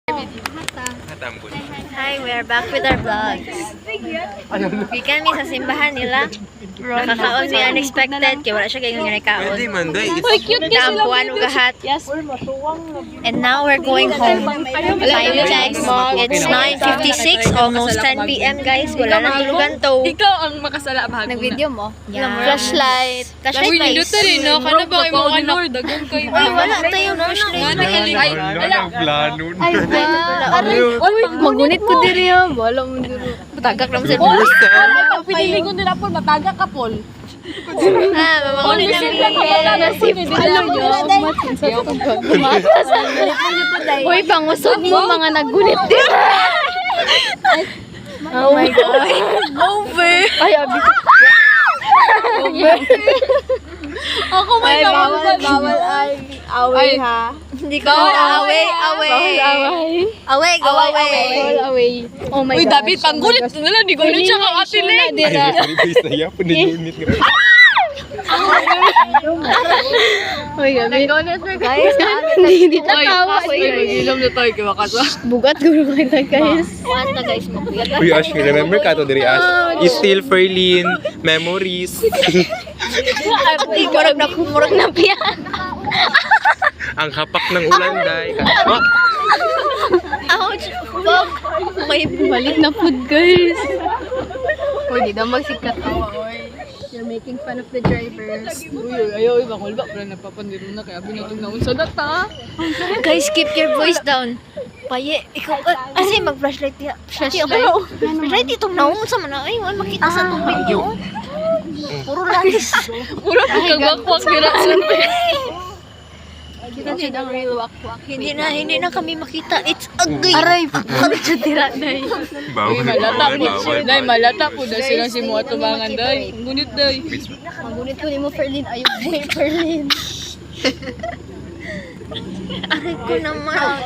Hi, we are back with our vlogs. Weekend mi sa simbahan nila. Nakakaon mi unexpected kaya wala siya kayong nakaon. Pwede man, day. Naampuan o gahat. And now we're going home. Time check. It's 9:56, almost 10 p.m. guys. Wala nang tulugan to. Ikaw ang makasala bahag. Nag-video mo? Yeah. Flashlight. Flashlight Uy, guys. dito rin, no? Kano ba kayo mga anak? Dagang kayo. Ay, wala tayong flashlight. Wala plano. Uy, magunit ko diri yan. Wala mo diri. Matagak naman sa Pag pinili ko nila po, mataga ka po. Mamakunin na Uy, pangusog mo mga nagunit din. Oh my God. Over. Ay, abi ko. Ako may Bawal ay away ha. Hindi ko away. Away, go away. Oh my God. Uy, David, panggulit nila. Di gulit siya kang atilig. Saya po nilunit nga. Uy, gabi. Guys, Hindi tatawa. Ilom na tayo kaya makasa. bugat ko kita guys. What na guys, mabugat. Uy, Ash, remember ka to diri, Ash? Still Ferlin, memories. Murag na piya. Ang hapak ng ulan, day. Oh, Ouch! Fuck! May Balik na food, guys. Uy, di na magsikat tawa, oy. You're making fun of the drivers. Uy, ayaw, makulba. Pero napapandiro na kaya binatong na unsa data. guys, keep your voice down. Paye, ikaw, kasi mag-flashlight niya. Flashlight itong naong sa mana. Ay, wala makita sa itong video. Puro lalis. Puro pagkawakwak nila sa Hindi na kami makita. It's ugly. Aray, bakit siya tira na bawal. malata po. Bawal. Day, malata po. Dahil sila si mga tubangan, day. Ngunit, day. Magunit ko ni mo, Ferlin. Ayaw mo yung Ferlin. Aray ko naman.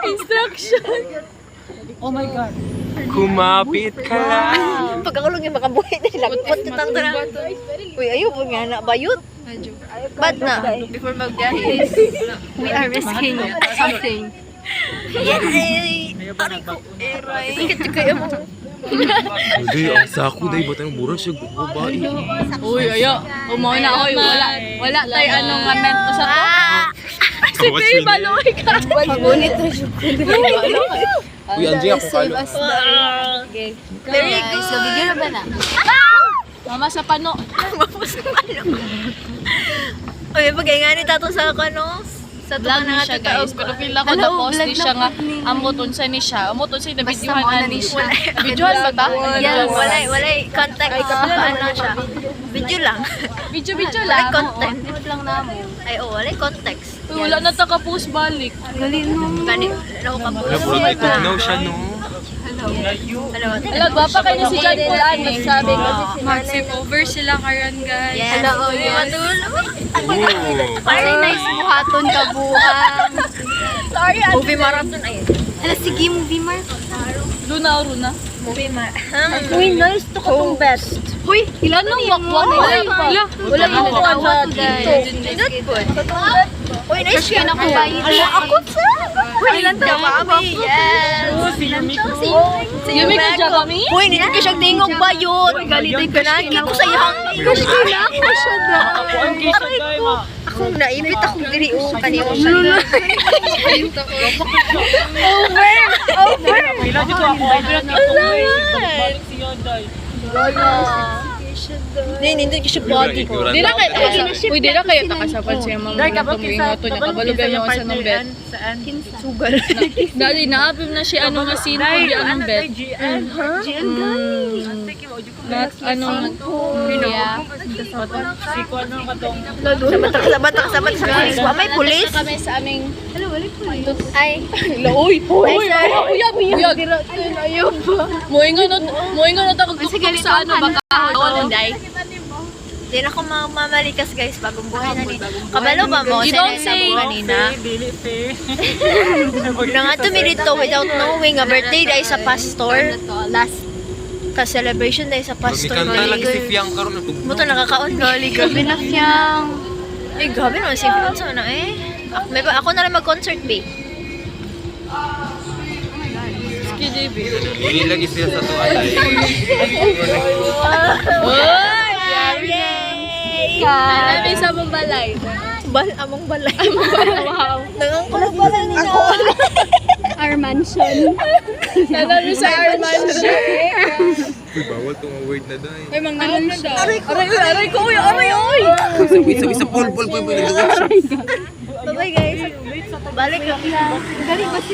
Instruction. Oh my God. Kumapit ka lang. Pagkakulong yung makabuhay na lagpot na tang tarang. Uy, ayaw po nga na. Bayot. Bad na. Before mag-biyahe, we are risking something. Yay! Aray ko. Aray. Sakit yung kaya mo. Day, ang sako, day. Ba't ang buras siya babae? Uy, ayo. Umuha na, oy. Wala tayo anong kamento sa to. Si Faye, baloy ka. Magunit na siya. Uy, Angie, ako kalo. Okay. Very good. So, video na ba na? Mama sa pano. Uy, pag-ingani tatong sa kano. Sa Vlog tuwa ni siya, guys. Pero feel ako na post ni siya nga. Amot unsa ni siya. Amot unsa na videohan na ni siya. Videohan ba ta? Yan, walay context. Ano siya? Video lang. Video Walay lang. content. lang namo. Ay, walay context. Uy, wala na ta ka-post balik. Gani, ano ka po? Wala, puro may tugnaw siya, no? Ala, gwapa kayo ni si John Paul ani. Sabi kasi si Mag-sip over sila karon, guys. Yes. Matulo. Very nice buhaton ka buang. Sorry, movie marathon. Ayun. Ala, sige, movie mar. Luna o Runa? Movie marathon. Uy, nice to ka tong best. Uy, ilan nang wakwak nila? Wala mo ko sa dito. Not good. Uy, nice ka na ko. Ala, ako sa. Uy, ilan to? Mami, yes. Yumi ka dyan kami? Uy, hindi ko siyang tingog ba yun? Galitay ka na. Hindi ko sayang. Crush ko na. Crush ko na. Aray ko. Akong naipit akong diri. Kanino siya. Over. Pila dito ako. Balik siya, day. Hindi ko siya body. Di na kaya uy, di na kaya takasapan siya mga tumingoto niya. Kabalugan niya sa nung bet. Sugal. Dali, naabim na siya ano nga sino kung di anong bet. GN guys. Not ano yeah. Siko ano katong. Sabat sa pulis. May pulis. Kami sa aming Ay. uy, uyab. Moingon na ta kagtuktok sa ano baka hawon day. Di na ako mamalikas guys. Bagong buhay na ni. Kabalo ba mo? You don't Sa say. kanina. Dili, te. Na nga tumilito without knowing a birthday dahil sa pastor. Last Ka-celebration dahil sa pastor. Magkikanta lagi si Fiang karon na Muto nakakaon. Gabi na Fiang. Eh, grabe naman si Philip sana eh. Ako na rin mag-concert, babe. Hindi lagi sila sa tuwa tayo. Oy! Yay! Nabi sa mong balay. Among balay. Wow. Nangang balay nila. Our mansion. Nabi sa our mansion. Uy, bawal itong word na doon. Ay, mang naon na daw. Aray ko, uy, aray, uy. Isa, pul. Bye-bye, guys. Balik lang. Galing ba si